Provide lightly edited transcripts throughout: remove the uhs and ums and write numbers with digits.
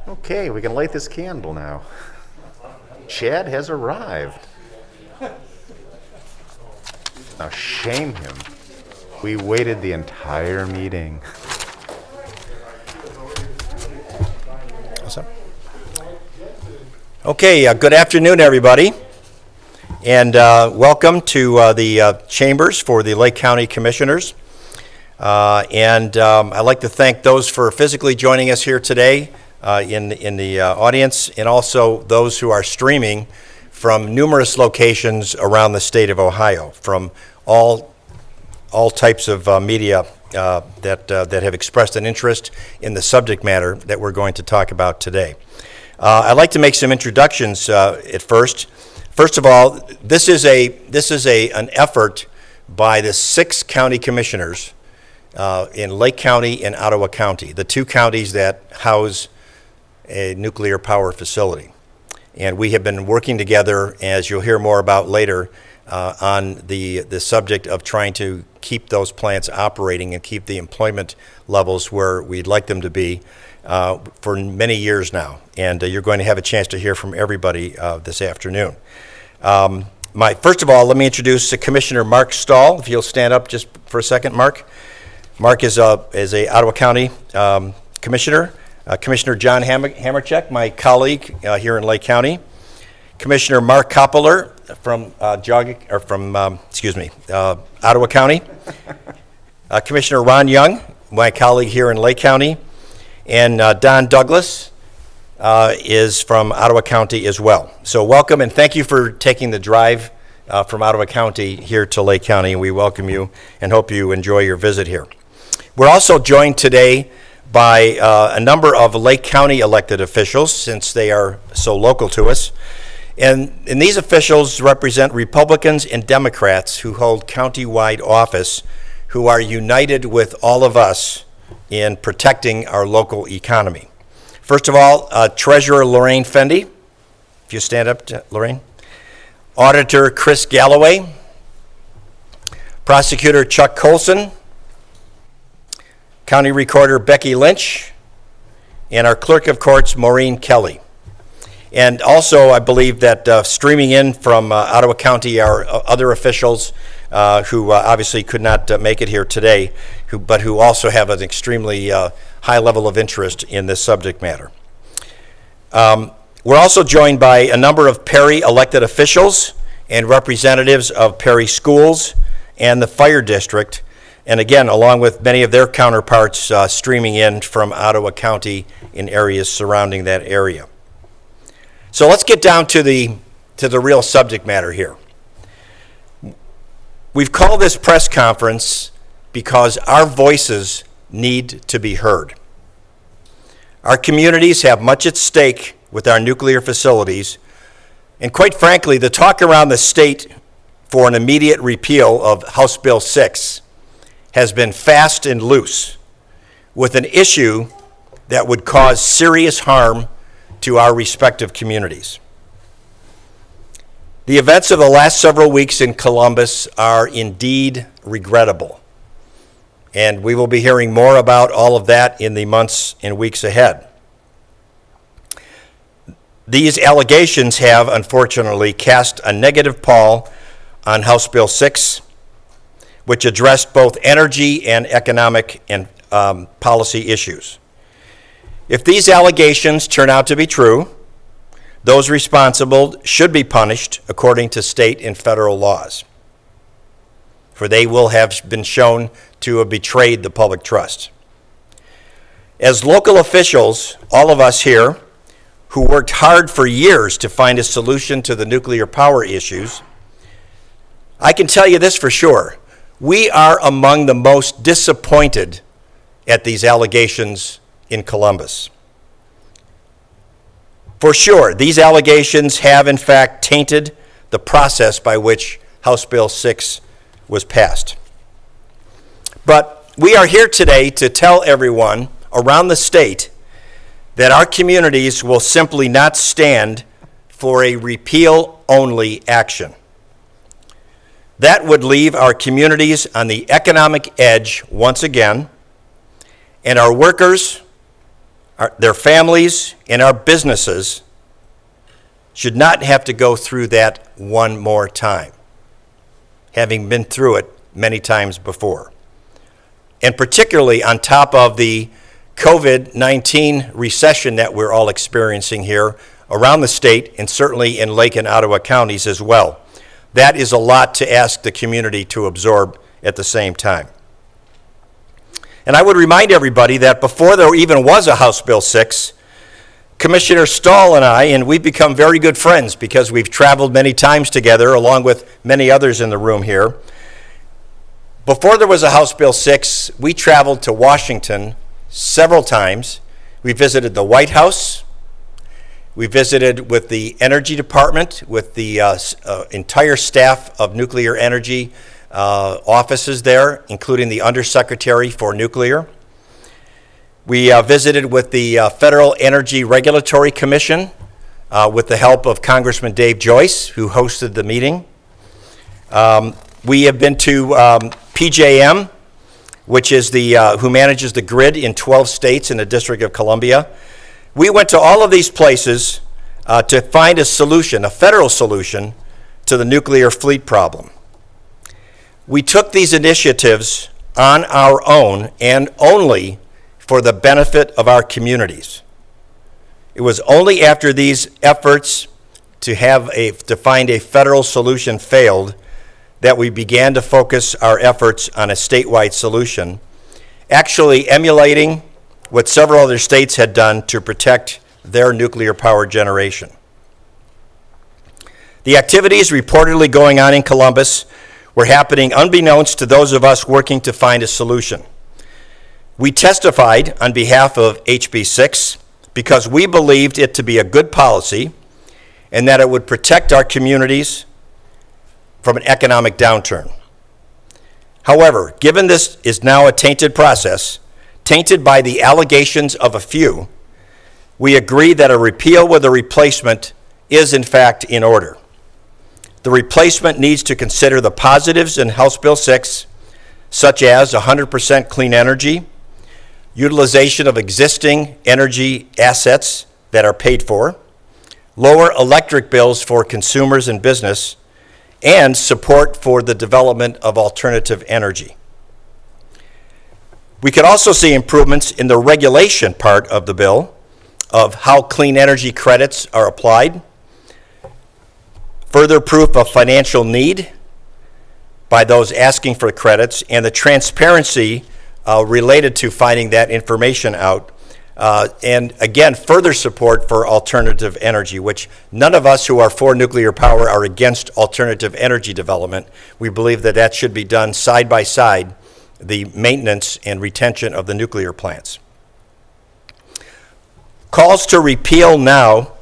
Okay, we can light this candle now. Chad has arrived. Now shame him. We waited the entire meeting. What's up? Okay, good afternoon, everybody, and welcome to the chambers for the Lake County Commissioners. I'd like to thank those for physically joining us here today in the audience, and also those who are streaming from numerous locations around the state of Ohio, from all types of media that have expressed an interest in the subject matter that we're going to talk about today. I'd like to make some introductions at first. First of all, this is an effort by the 6 county commissioners in Lake County and Ottawa County, the 2 counties that house a nuclear power facility. And we have been working together, as you'll hear more about later, on the subject of trying to keep those plants operating and keep the employment levels where we'd like them to be for many years now. And you're going to have a chance to hear from everybody this afternoon. First of all, let me introduce Commissioner Mark Stahl. If you'll stand up just for a second, Mark. Mark is a Ottawa County Commissioner. Commissioner John Hamercheck, my colleague here in Lake County. Commissioner Mark Koppeler from Ottawa County. Commissioner Ron Young, my colleague here in Lake County. And Don Douglas is from Ottawa County as well. So welcome, and thank you for taking the drive from Ottawa County here to Lake County. We welcome you and hope you enjoy your visit here. We're also joined today by a number of Lake County elected officials, since they are so local to us. And these officials represent Republicans and Democrats who hold county-wide office, who are united with all of us in protecting our local economy. First of all, Treasurer Lorraine Fendi, if you stand up, Lorraine. Auditor Chris Galloway. Prosecutor Chuck Colson. County Recorder Becky Lynch, and our Clerk of Courts Maureen Kelly. And also, I believe that streaming in from Ottawa County are other officials who obviously could not make it here today, but who also have an extremely high level of interest in this subject matter. We're also joined by a number of Perry elected officials and representatives of Perry schools and the fire district, and again, along with many of their counterparts streaming in from Ottawa County in areas surrounding that area. So let's get down to the real subject matter here. We've called this press conference because our voices need to be heard. Our communities have much at stake with our nuclear facilities, and quite frankly, the talk around the state for an immediate repeal of House Bill 6 has been fast and loose, with an issue that would cause serious harm to our respective communities. The events of the last several weeks in Columbus are indeed regrettable, and we will be hearing more about all of that in the months and weeks ahead. These allegations have, unfortunately, cast a negative pall on House Bill 6, which addressed both energy and economic and policy issues. If these allegations turn out to be true, those responsible should be punished according to state and federal laws, for they will have been shown to have betrayed the public trust. As local officials, all of us here who worked hard for years to find a solution to the nuclear power issues, I can tell you this for sure: we are among the most disappointed at these allegations in Columbus. For sure, these allegations have in fact tainted the process by which House Bill 6 was passed. But we are here today to tell everyone around the state that our communities will simply not stand for a repeal-only action. That would leave our communities on the economic edge once again, and our workers, their families, and our businesses should not have to go through that one more time, having been through it many times before. And particularly on top of the COVID-19 recession that we're all experiencing here around the state, and certainly in Lake and Ottawa counties as well. That is a lot to ask the community to absorb at the same time. And I would remind everybody that before there even was a House Bill 6, Commissioner Stahl and I, and we've become very good friends because we've traveled many times together along with many others in the room here. Before there was a House Bill 6, we traveled to Washington several times. We visited the White House. We visited with the Energy Department, with the entire staff of nuclear energy offices there, including the Undersecretary for Nuclear. We visited with the Federal Energy Regulatory Commission with the help of Congressman Dave Joyce, who hosted the meeting. We have been to PJM, which is who manages the grid in 12 states in the District of Columbia. We went to all of these places to find a solution, a federal solution, to the nuclear fleet problem. We took these initiatives on our own and only for the benefit of our communities. It was only after these efforts to find a federal solution failed that we began to focus our efforts on a statewide solution, actually emulating what several other states had done to protect their nuclear power generation. The activities reportedly going on in Columbus were happening unbeknownst to those of us working to find a solution. We testified on behalf of HB 6 because we believed it to be a good policy and that it would protect our communities from an economic downturn. However, given this is now a tainted process, tainted by the allegations of a few, we agree that a repeal with a replacement is in fact in order. The replacement needs to consider the positives in House Bill 6, such as 100% clean energy, utilization of existing energy assets that are paid for, lower electric bills for consumers and business, and support for the development of alternative energy. We could also see improvements in the regulation part of the bill of how clean energy credits are applied, further proof of financial need by those asking for credits, and the transparency related to finding that information out. And again, further support for alternative energy, which none of us who are for nuclear power are against alternative energy development. We believe that that should be done side by side, the maintenance and retention of the nuclear plants. Calls to repeal now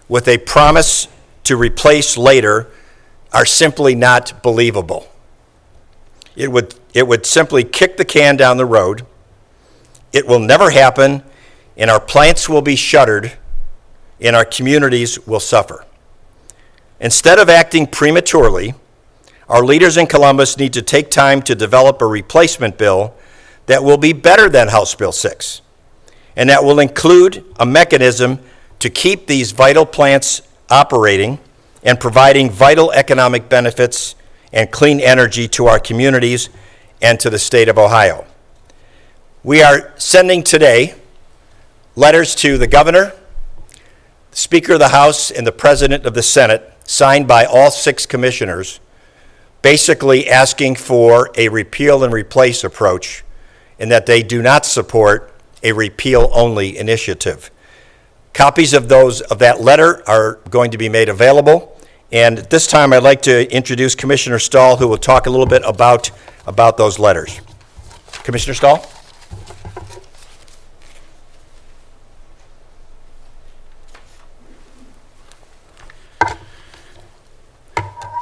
with a promise to replace later are simply not believable. It would simply kick the can down the road. It will never happen, and our plants will be shuttered and our communities will suffer. Instead of acting prematurely, our leaders in Columbus need to take time to develop a replacement bill that will be better than House Bill 6, and that will include a mechanism to keep these vital plants operating and providing vital economic benefits and clean energy to our communities and to the state of Ohio. We are sending today letters to the governor, the Speaker of the House, and the President of the Senate, signed by all 6 commissioners, basically asking for a repeal and replace approach, and that they do not support a repeal-only initiative. Copies of that letter are going to be made available, and at this time I'd like to introduce Commissioner Stahl, who will talk a little bit about those letters. Commissioner Stahl?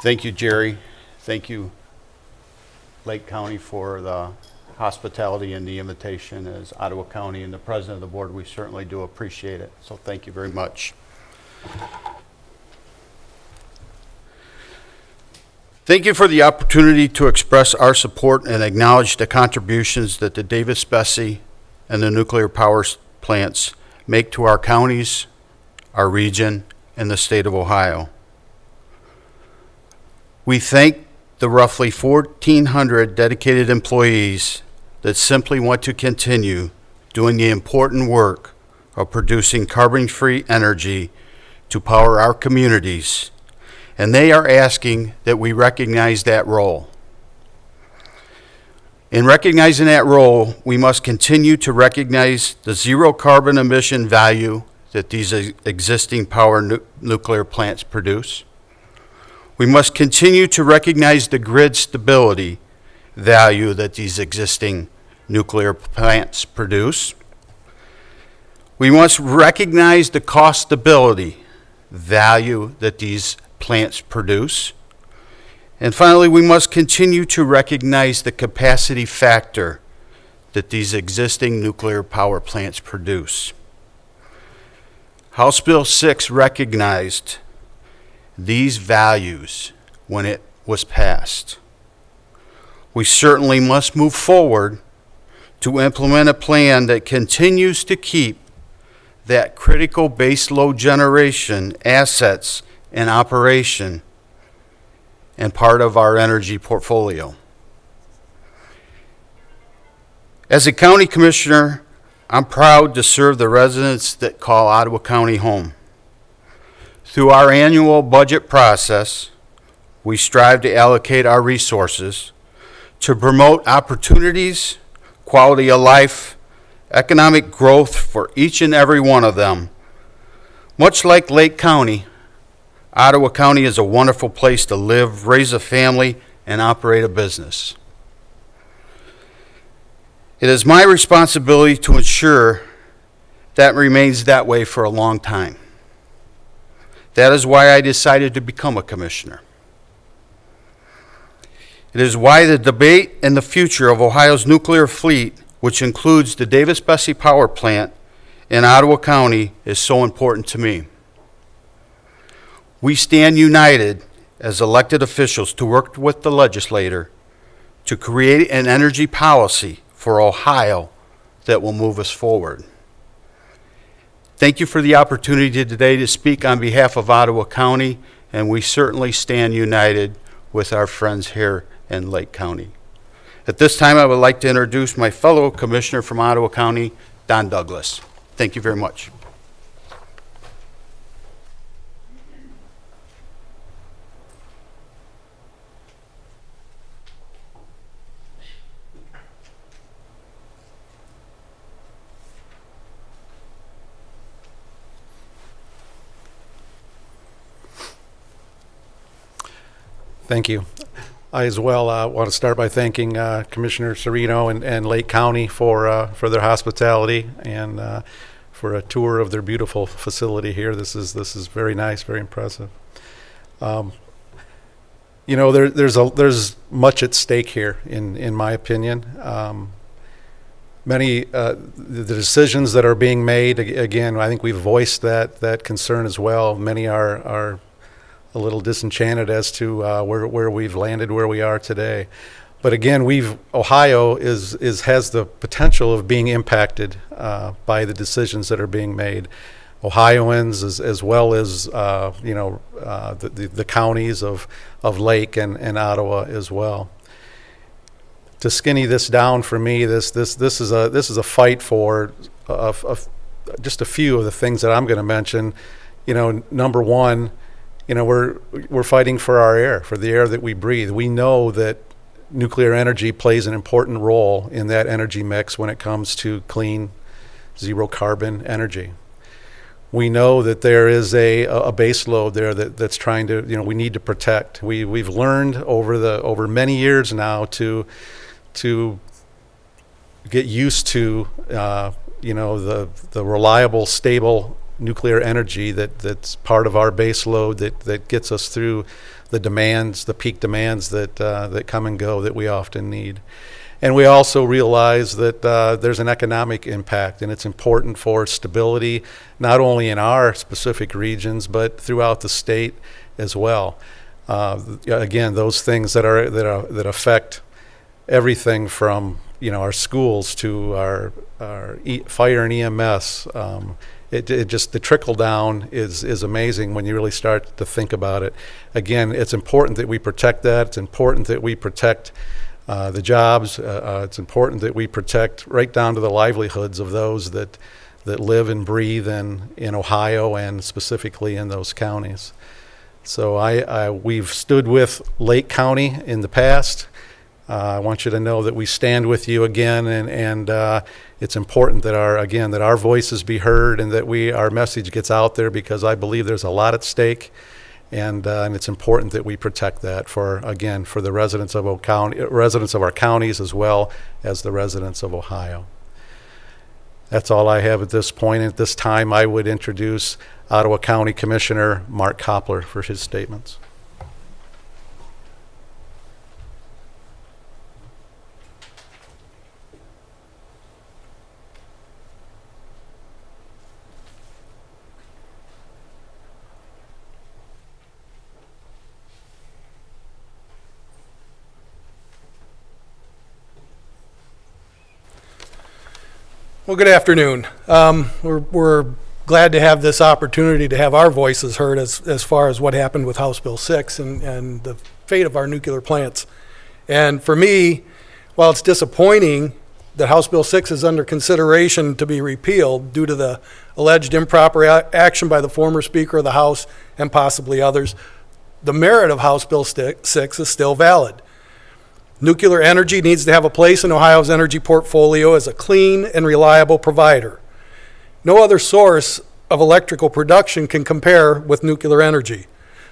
Thank you, Jerry. Thank you, Lake County, for the hospitality and the invitation. As Ottawa County and the President of the Board, we certainly do appreciate it. So thank you very much. Thank you for the opportunity to express our support and acknowledge the contributions that the Davis-Besse and the nuclear power plants make to our counties, our region, and the state of Ohio. We thank the roughly 1,400 dedicated employees that simply want to continue doing the important work of producing carbon-free energy to power our communities, and they are asking that we recognize that role. In recognizing that role, we must continue to recognize the zero carbon emission value that these existing nuclear plants produce. We must continue to recognize the grid stability value that these existing nuclear plants produce. We must recognize the cost stability value that these plants produce. And finally, we must continue to recognize the capacity factor that these existing nuclear power plants produce. House Bill 6 recognized these values when it was passed. We certainly must move forward to implement a plan that continues to keep that critical base load generation assets in operation and part of our energy portfolio. As a county commissioner, I'm proud to serve the residents that call Ottawa County home. Through our annual budget process, we strive to allocate our resources to promote opportunities, quality of life, economic growth for each and every one of them. Much like Lake County, Ottawa County is a wonderful place to live, raise a family, and operate a business. It is my responsibility to ensure that remains that way for a long time. That is why I decided to become a commissioner. It is why the debate in the future of Ohio's nuclear fleet, which includes the Davis-Besse power plant in Ottawa County, is so important to me. We stand united as elected officials to work with the legislator to create an energy policy for Ohio that will move us forward. Thank you for the opportunity today to speak on behalf of Ottawa County, and we certainly stand united with our friends here in Lake County. At this time, I would like to introduce my fellow commissioner from Ottawa County, Don Douglas. Thank you very much. Thank you. I as well want to start by thanking Commissioner Serino and Lake County for their hospitality and for a tour of their beautiful facility here. This is very nice, very impressive. You know, there's much at stake here, in my opinion. many the decisions that are being made, again, I think we've voiced that concern as well. Many are a little disenchanted as to where we've landed, where we are today. But again, Ohio has the potential of being impacted by the decisions that are being made. Ohioans, as well as the counties of Lake and Ottawa as well. To skinny this down for me, this is a fight for just a few of the things that I'm going to mention. Number one, we're fighting for our air, for the air that we breathe. We know that nuclear energy plays an important role in that energy mix when it comes to clean, zero carbon energy. We know that there is a base load there that's trying to, we need to protect. We've learned over many years now to get used to the reliable, stable nuclear energy that's part of our base load that gets us through the peak demands that come and go that we often need. And we also realize that there's an economic impact, and it's important for stability, not only in our specific regions, but throughout the state as well. Again, those things that affect everything from our schools to our fire and EMS. The trickle down is amazing when you really start to think about it. Again, it's important that we protect that. It's important that we protect the jobs. It's important that we protect right down to the livelihoods of those that live and breathe in Ohio and specifically in those counties. So we've stood with Lake County in the past. I want you to know that we stand with you again, and it's important that our voices be heard and that our message gets out there, because I believe there's a lot at stake, and it's important that we protect that for the residents of our counties as well as the residents of Ohio. That's all I have at this point. At this time, I would introduce Ottawa County Commissioner Mark Koppler for his statements. Well, good afternoon. We're glad to have this opportunity to have our voices heard as far as what happened with House Bill 6 and the fate of our nuclear plants. And for me, while it's disappointing that House Bill 6 is under consideration to be repealed due to the alleged improper action by the former Speaker of the House and possibly others, the merit of House Bill 6 is still valid. Nuclear energy needs to have a place in Ohio's energy portfolio as a clean and reliable provider. No other source of electrical production can compare with nuclear energy.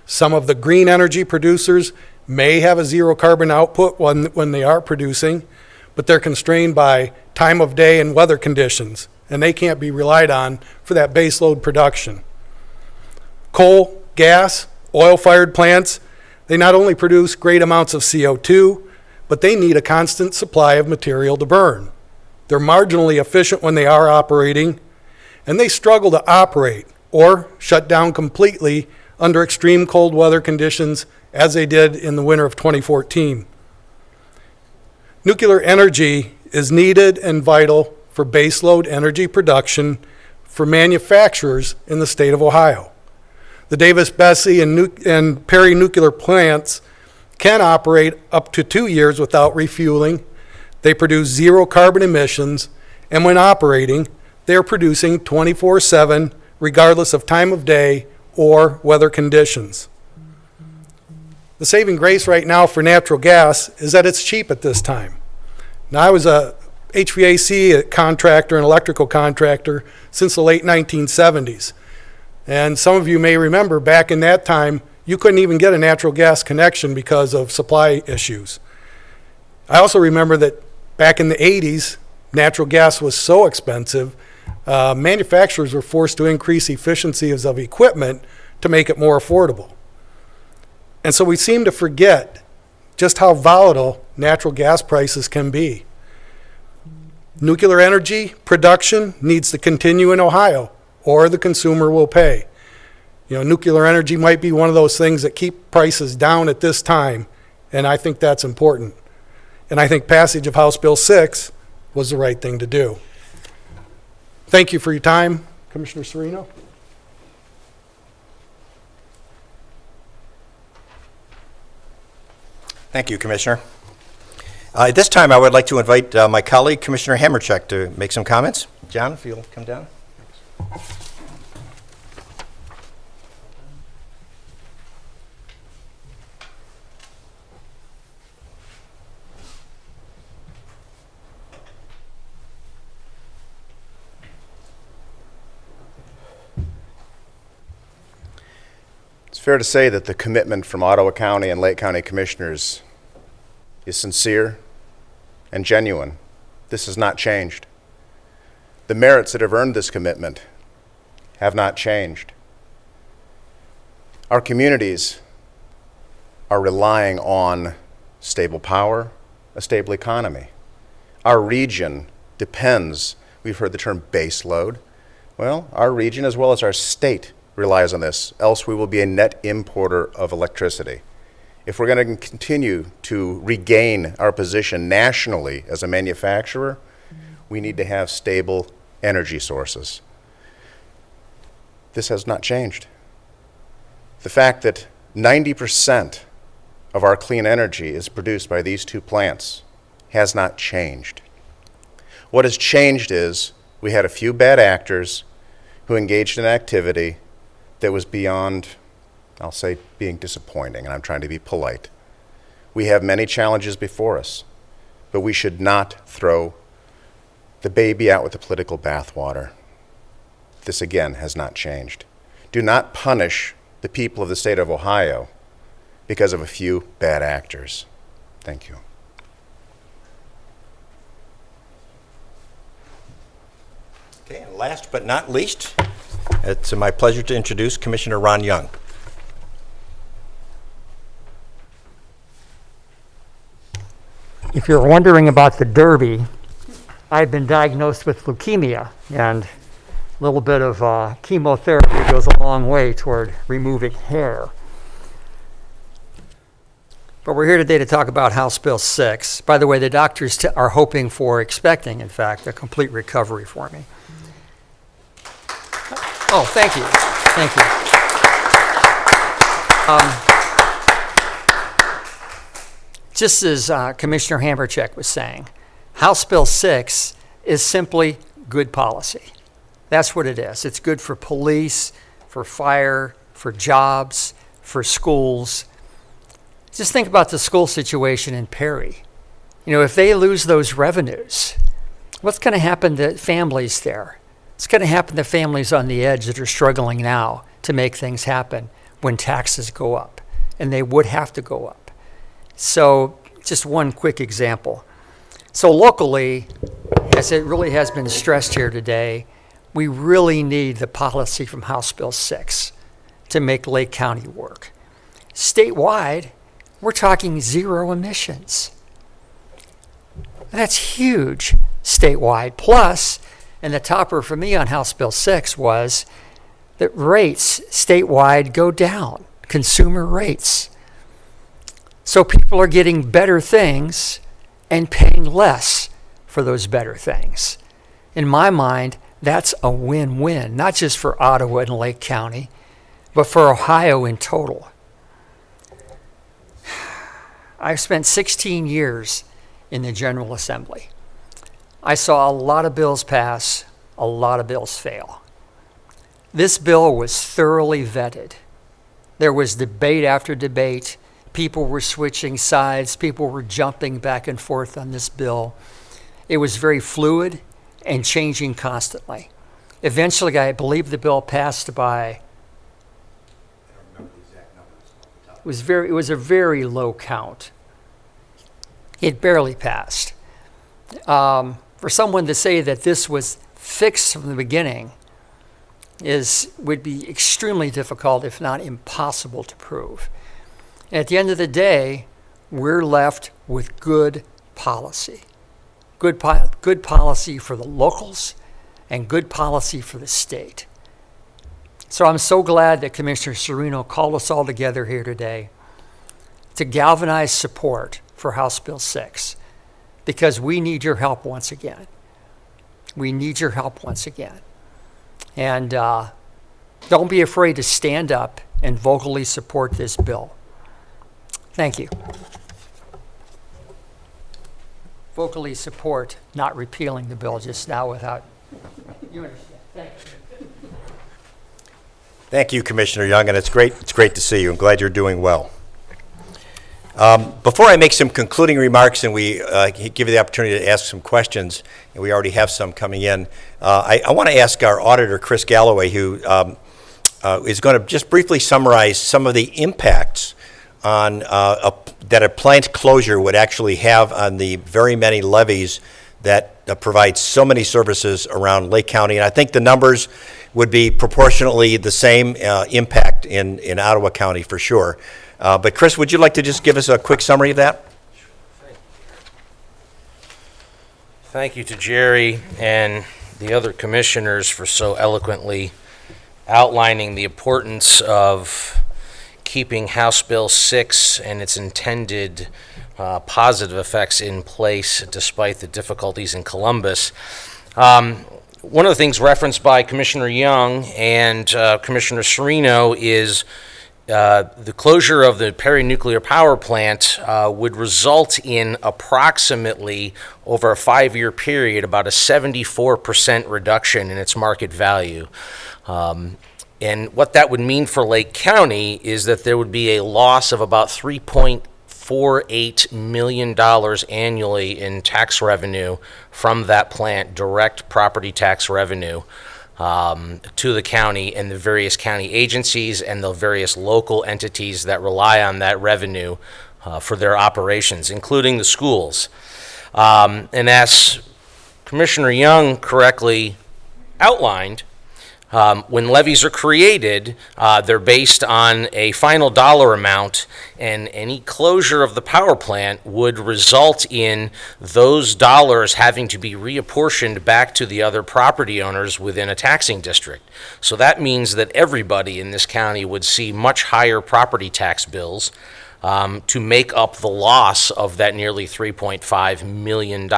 Some of the green energy producers may have a zero carbon output when they are producing, but they're constrained by time of day and weather conditions, and they can't be relied on for that baseload production. Coal, gas, oil-fired plants, they not only produce great amounts of CO2, but they need a constant supply of material to burn. They're marginally efficient when they are operating, and they struggle to operate or shut down completely under extreme cold weather conditions, as they did in the winter of 2014. Nuclear energy is needed and vital for baseload energy production for manufacturers in the state of Ohio. The Davis-Besse and Perry nuclear plants can operate up to 2 years without refueling. They produce zero carbon emissions, and when operating, they are producing 24/7, regardless of time of day or weather conditions. The saving grace right now for natural gas is that it's cheap at this time. Now, I was a HVAC contractor and electrical contractor since the late 1970s. And some of you may remember back in that time, you couldn't even get a natural gas connection because of supply issues. I also remember that back in the 80s, natural gas was so expensive, manufacturers were forced to increase efficiencies of equipment to make it more affordable. And so we seem to forget just how volatile natural gas prices can be. Nuclear energy production needs to continue in Ohio, or the consumer will pay. Nuclear energy might be one of those things that keep prices down at this time, and I think that's important. And I think passage of House Bill 6 was the right thing to do. Thank you for your time, Commissioner Serino. Thank you, Commissioner. At this time, I would like to invite my colleague, Commissioner Hamercheck, to make some comments. John, if you'll come down. It's fair to say that the commitment from Ottawa County and Lake County Commissioners is sincere and genuine. This has not changed. The merits that have earned this commitment have not changed. Our communities are relying on stable power, a stable economy. Our region depends, we've heard the term base load. Well, our region as well as our state relies on this, else we will be a net importer of electricity. If we're going to continue to regain our position nationally as a manufacturer, we need to have stable energy sources. This has not changed. The fact that 90% of our clean energy is produced by these two plants has not changed. What has changed is we had a few bad actors who engaged in activity that was beyond, I'll say, being disappointing, and I'm trying to be polite. We have many challenges before us, but we should not throw the baby out with the political bathwater. This, again, has not changed. Do not punish the people of the state of Ohio because of a few bad actors. Thank you. Okay, and last but not least, it's my pleasure to introduce Commissioner Ron Young. If you're wondering about the Derby, I've been diagnosed with leukemia, and a little bit of chemotherapy goes a long way toward removing hair. But we're here today to talk about House Bill 6. By the way, the doctors are hoping for, expecting, in fact, a complete recovery for me. Oh, thank you. Thank you. Just as Commissioner Hamercheck was saying, House Bill 6 is simply good policy. That's what it is. It's good for police, for fire, for jobs, for schools. Just think about the school situation in Perry. If they lose those revenues, what's going to happen to families there? It's going to happen to families on the edge that are struggling now to make things happen when taxes go up, and they would have to go up. So just one quick example. So locally, as it really has been stressed here today, we really need the policy from House Bill 6 to make Lake County work. Statewide, we're talking zero emissions. That's huge statewide. Plus, and the topper for me on House Bill 6 was that rates statewide go down, consumer rates. So people are getting better things and paying less for those better things. In my mind, that's a win-win, not just for Ottawa and Lake County, but for Ohio in total. I've spent 16 years in the General Assembly. I saw a lot of bills pass, a lot of bills fail. This bill was thoroughly vetted. There was debate after debate. People were switching sides. People were jumping back and forth on this bill. It was very fluid and changing constantly. Eventually, I believe the bill passed by, it was a very low count. It barely passed. For someone to say that this was fixed from the beginning would be extremely difficult, if not impossible, to prove. At the end of the day, we're left with good policy. good policy for the locals, and good policy for the state. So I'm so glad that Commissioner Serino called us all together here today to galvanize support for House Bill 6, because we need your help once again. We need your help once again. And don't be afraid to stand up and vocally support this bill. Thank you. Vocally support not repealing the bill just now without, you understand. Thank you. Thank you, Commissioner Young, and it's great to see you. I'm glad you're doing well. Before I make some concluding remarks and we give you the opportunity to ask some questions, and we already have some coming in, I want to ask our auditor, Chris Galloway, who is going to just briefly summarize some of the impacts on that a plant closure would actually have on the very many levies that provide so many services around Lake County. And I think the numbers would be proportionately the same impact in Ottawa County for sure. But Chris, would you like to just give us a quick summary of that? Thank you to Jerry and the other commissioners for so eloquently outlining the importance of keeping House Bill 6 and its intended positive effects in place despite the difficulties in Columbus. One of the things referenced by Commissioner Young and Commissioner Serino is the closure of the Perry Nuclear Power Plant would result in approximately, over a 5-year period, about a 74% reduction in its market value. And what that would mean for Lake County is that there would be a loss of about $3.48 million annually in tax revenue from that plant, direct property tax revenue to the county and the various county agencies and the various local entities that rely on that revenue for their operations, including the schools. And as Commissioner Young correctly outlined, when levies are created, they're based on a final dollar amount, and any closure of the power plant would result in those dollars having to be reapportioned back to the other property owners within a taxing district. So that means that everybody in this county would see much higher property tax bills to make up the loss of that nearly $3.5 million.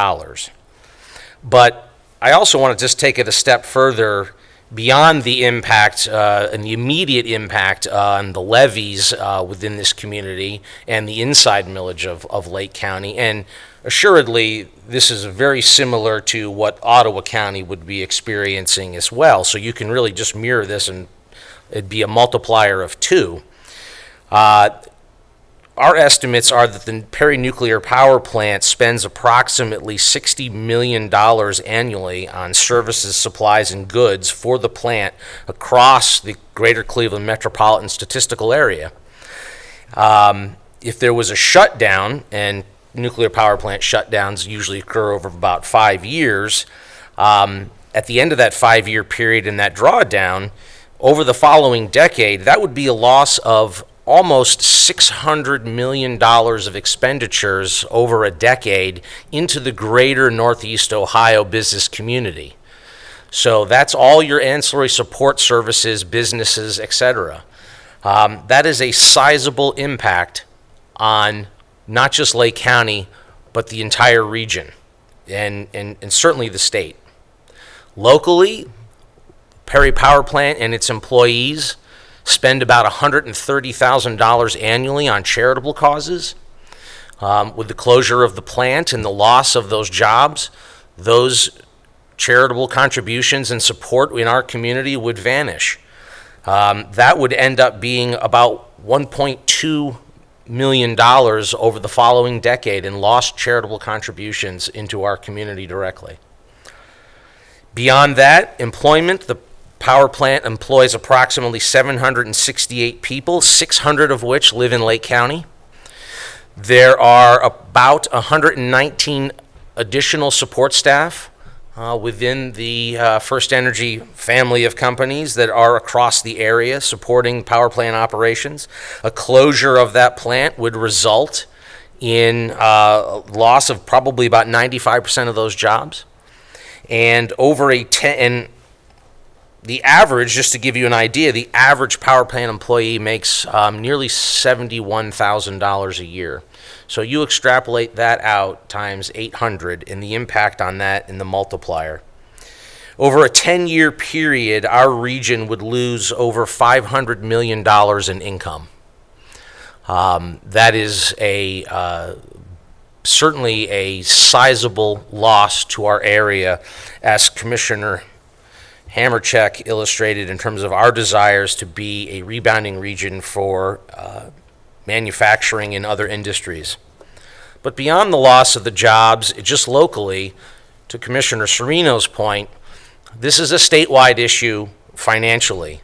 But I also want to just take it a step further beyond the impact and the immediate impact on the levies within this community and the inside millage of Lake County. And assuredly, this is very similar to what Ottawa County would be experiencing as well. So you can really just mirror this and it'd be a multiplier of 2. Our estimates are that the Perry Nuclear Power Plant spends approximately $60 million annually on services, supplies, and goods for the plant across the greater Cleveland metropolitan statistical area. If there was a shutdown, and nuclear power plant shutdowns usually occur over about 5 years, at the end of that 5-year period in that drawdown, over the following decade, that would be a loss of almost $600 million of expenditures over a decade into the greater Northeast Ohio business community. So that's all your ancillary support services, businesses, etc. That is a sizable impact on not just Lake County, but the entire region and certainly the state. Locally, Perry Power Plant and its employees spend about $130,000 annually on charitable causes. With the closure of the plant and the loss of those jobs, those charitable contributions and support in our community would vanish. That would end up being about $1.2 million over the following decade in lost charitable contributions into our community directly. Beyond that, employment, the power plant employs approximately 768 people, 600 of which live in Lake County. There are about 119 additional support staff within the First Energy family of companies that are across the area supporting power plant operations. A closure of that plant would result in loss of probably about 95% of those jobs. And the average, just to give you an idea, the average power plant employee makes nearly $71,000 a year. So you extrapolate that out times 800 and the impact on that in the multiplier. Over a 10-year period, our region would lose over $500 million in income. That is certainly a sizable loss to our area, as Commissioner Hammercheck illustrated, in terms of our desires to be a rebounding region for manufacturing and other industries. But beyond the loss of the jobs, just locally, to Commissioner Serino's point, this is a statewide issue financially.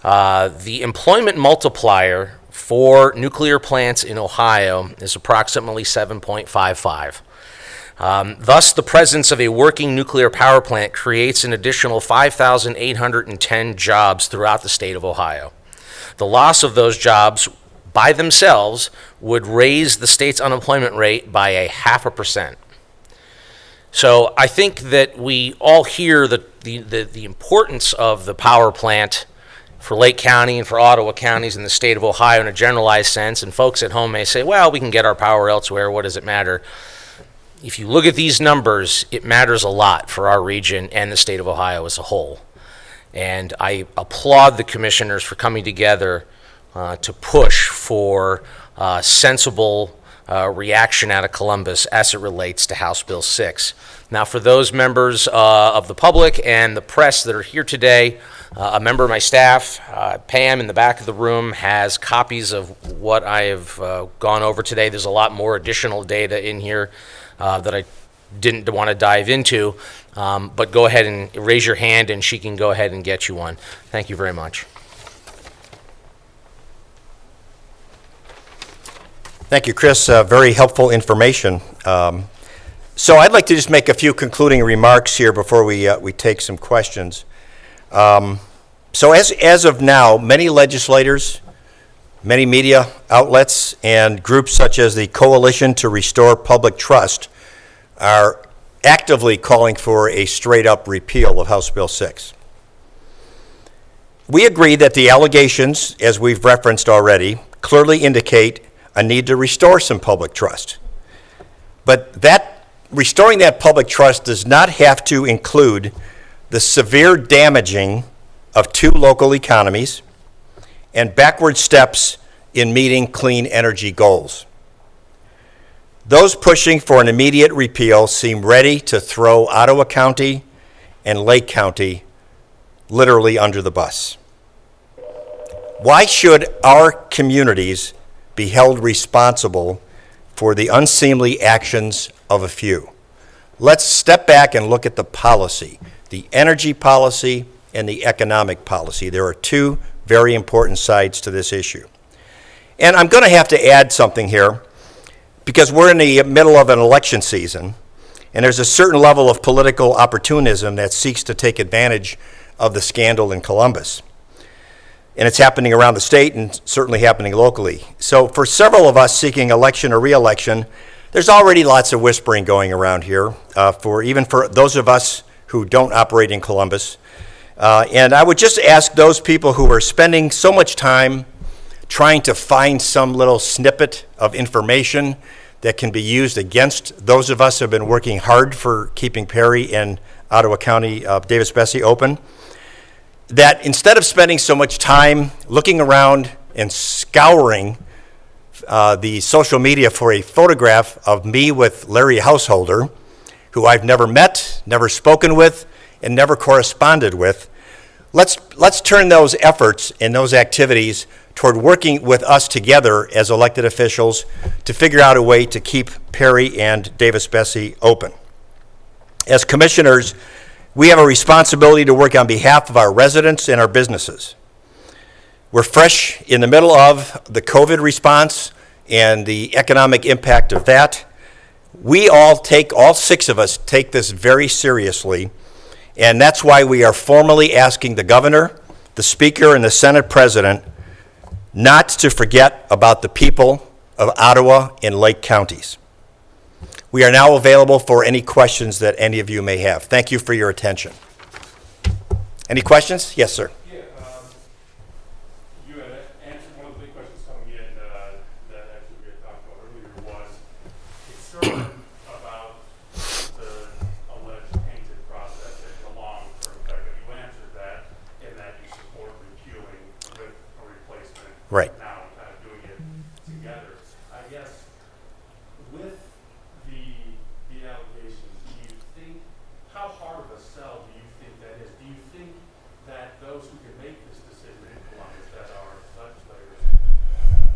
The employment multiplier for nuclear plants in Ohio is approximately 7.55. Thus, the presence of a working nuclear power plant creates an additional 5,810 jobs throughout the state of Ohio. The loss of those jobs by themselves would raise the state's unemployment rate by 0.5%. So I think that we all hear the importance of the power plant for Lake County and for Ottawa counties in the state of Ohio in a generalized sense, and folks at home may say, well, we can get our power elsewhere, what does it matter? If you look at these numbers, it matters a lot for our region and the state of Ohio as a whole. And I applaud the commissioners for coming together to push for sensible reaction out of Columbus as it relates to House Bill 6. Now, for those members of the public and the press that are here today, a member of my staff, Pam, in the back of the room, has copies of what I have gone over today. There's a lot more additional data in here that I didn't want to dive into, but go ahead and raise your hand and she can go ahead and get you one. Thank you very much. Thank you, Chris. Very helpful information. So I'd like to just make a few concluding remarks here before we take some questions. So as of now, many legislators, many media outlets, and groups such as the Coalition to Restore Public Trust are actively calling for a straight-up repeal of House Bill 6. We agree that the allegations, as we've referenced already, clearly indicate a need to restore some public trust. But restoring that public trust does not have to include the severe damaging of two local economies and backward steps in meeting clean energy goals. Those pushing for an immediate repeal seem ready to throw Ottawa County and Lake County literally under the bus. Why should our communities be held responsible for the unseemly actions of a few? Let's step back and look at the policy, the energy policy and the economic policy. There are two very important sides to this issue. And I'm going to have to add something here because we're in the middle of an election season and there's a certain level of political opportunism that seeks to take advantage of the scandal in Columbus. And it's happening around the state and certainly happening locally. So for several of us seeking election or re-election, there's already lots of whispering going around here, even for those of us who don't operate in Columbus. And I would just ask those people who are spending so much time trying to find some little snippet of information that can be used against those of us who have been working hard for keeping Perry and Ottawa County, Davis-Besse open, that instead of spending so much time looking around and scouring the social media for a photograph of me with Larry Householder, who I've never met, never spoken with, and never corresponded with, let's turn those efforts and those activities toward working with us together as elected officials to figure out a way to keep Perry and Davis-Besse open. As commissioners, we have a responsibility to work on behalf of our residents and our businesses. We're fresh in the middle of the COVID response and the economic impact of that. All six of us take this very seriously, and that's why we are formally asking the governor, the speaker, and the Senate president not to forget about the people of Ottawa and Lake counties. We are now available for any questions that any of you may have. Thank you for your attention. Any questions? Yes, sir. Yeah, you had answered one of the big questions coming in that actually we had talked about earlier was concern about the alleged tainted process and the long-term effect. And you answered that in that you support repealing with a replacement. Right. Now, kind of doing it together. I guess with the allegations, do you think, how hard of a sell do you think that is? Do you think that those who can make this decision in Columbus, that are legislators,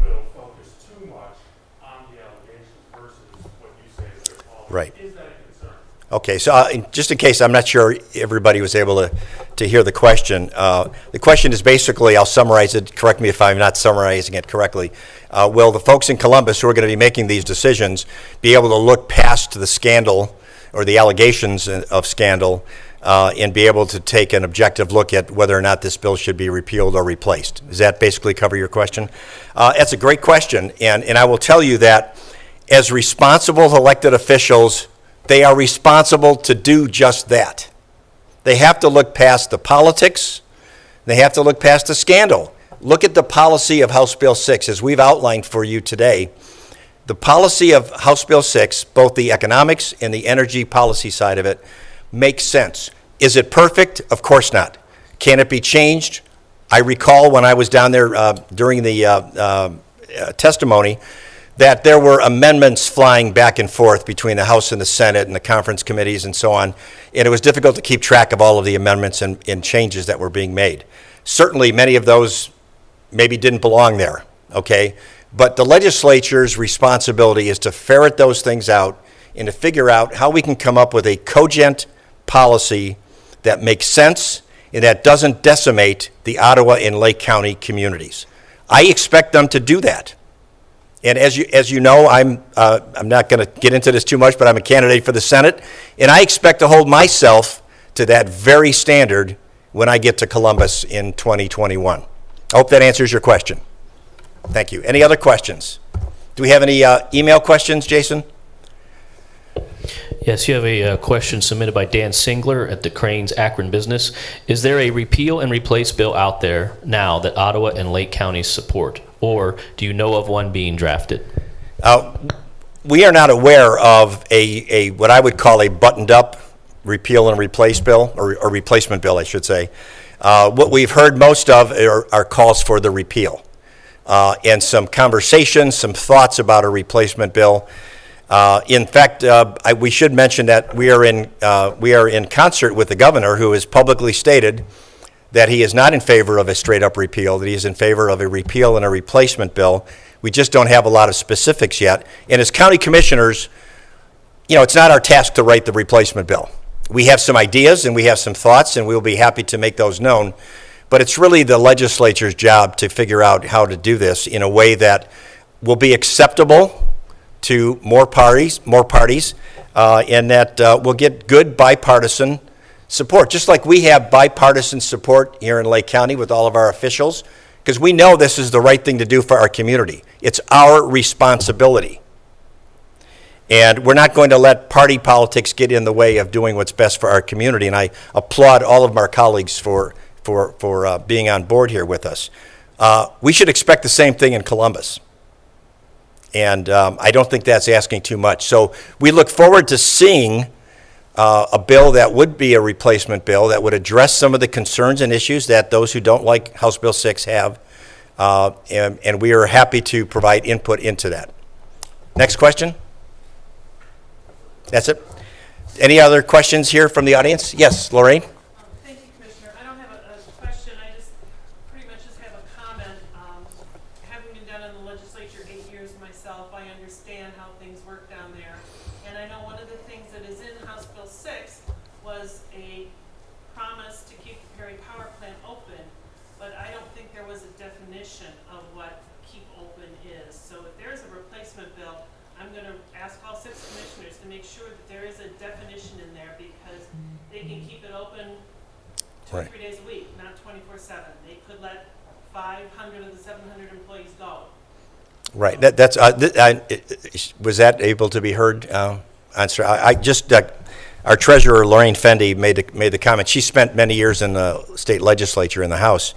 will focus too much on the allegations versus what you say is their policy? Right. Is that a concern? Okay, so just in case, I'm not sure everybody was able to hear the question. The question is basically, I'll summarize it, correct me if I'm not summarizing it correctly. Will the folks in Columbus who are going to be making these decisions be able to look past the scandal or the allegations of scandal and be able to take an objective look at whether or not this bill should be repealed or replaced? Does that basically cover your question? That's a great question, and I will tell you that as responsible elected officials, they are responsible to do just that. They have to look past the politics. They have to look past the scandal. Look at the policy of House Bill 6, as we've outlined for you today. The policy of House Bill 6, both the economics and the energy policy side of it, makes sense. Is it perfect? Of course not. Can it be changed? I recall when I was down there during the testimony that there were amendments flying back and forth between the House and the Senate and the conference committees and so on, and it was difficult to keep track of all of the amendments and changes that were being made. Certainly, many of those maybe didn't belong there, okay? But the legislature's responsibility is to ferret those things out and to figure out how we can come up with a cogent policy that makes sense and that doesn't decimate the Ottawa and Lake County communities. I expect them to do that. And as you know, I'm not going to get into this too much, but I'm a candidate for the Senate, and I expect to hold myself to that very standard when I get to Columbus in 2021. I hope that answers your question. Thank you. Any other questions? Do we have any email questions, Jason? Yes, you have a question submitted by Dan Singler at the Cranes Akron Business. Is there a repeal and replace bill out there now that Ottawa and Lake counties support, or do you know of one being drafted? We are not aware of a what I would call a buttoned-up repeal and replace bill, or replacement bill, I should say. What we've heard most of are calls for the repeal, and some conversations, some thoughts about a replacement bill. In fact, we should mention that we are in concert with the governor, who has publicly stated that he is not in favor of a straight-up repeal, that he is in favor of a repeal and a replacement bill. We just don't have a lot of specifics yet. And as county commissioners, you know, it's not our task to write the replacement bill. We have some ideas and we have some thoughts, and we'll be happy to make those known. But it's really the legislature's job to figure out how to do this in a way that will be acceptable to more parties, and that will get good bipartisan support, just like we have bipartisan support here in Lake County with all of our officials, because we know this is the right thing to do for our community. It's our responsibility. And we're not going to let party politics get in the way of doing what's best for our community, and I applaud all of our colleagues for being on board here with us. We should expect the same thing in Columbus. And I don't think that's asking too much. So we look forward to seeing a bill that would be a replacement bill that would address some of the concerns and issues that those who don't like House Bill 6 have. And we are happy to provide input into that. Next question? That's it? Any other questions here from the audience? Yes, Lorraine? Thank you, Commissioner. I don't have a question. I just pretty much just have a comment. Having been down in the legislature 8 years myself, I understand how things work down there. And I know one of the things that is in House Bill 6 was a promise to keep the Perry Power Plant open, but I don't think there was a definition of what keep open is. So if there's a replacement bill, I'm going to ask all 6 commissioners to make sure that there is a definition in there, because they can keep it open 2 or 3 days a week, not 24/7. They could let 500 of the 700 employees go. Right. Was that able to be heard? Answer. Our treasurer, Lorraine Fendi, made the comment. She spent many years in the state legislature in the House,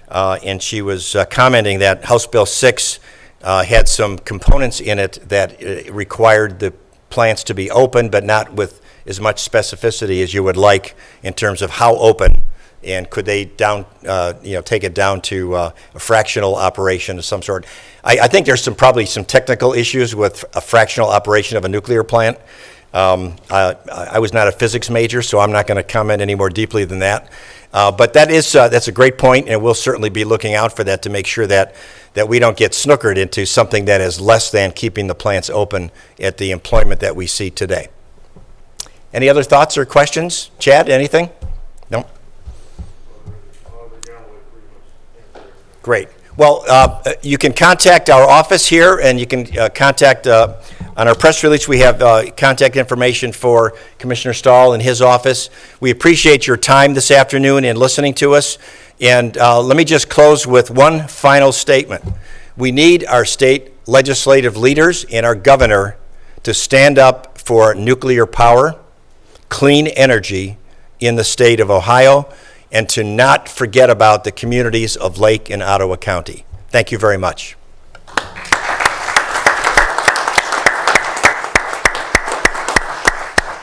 and she was commenting that House Bill 6 had some components in it that required the plants to be open, but not with as much specificity as you would like in terms of how open, and could they take it down to a fractional operation of some sort. I think there's probably some technical issues with a fractional operation of a nuclear plant. I was not a physics major, so I'm not going to comment any more deeply than that. But that's a great point, and we'll certainly be looking out for that to make sure that we don't get snookered into something that is less than keeping the plants open at the employment that we see today. Any other thoughts or questions? Chad, anything? No? Great. Well, you can contact our office here, and you can contact, on our press release, we have contact information for Commissioner Stahl and his office. We appreciate your time this afternoon in listening to us. And let me just close with one final statement. We need our state legislative leaders and our governor to stand up for nuclear power, clean energy in the state of Ohio, and to not forget about the communities of Lake and Ottawa County. Thank you very much.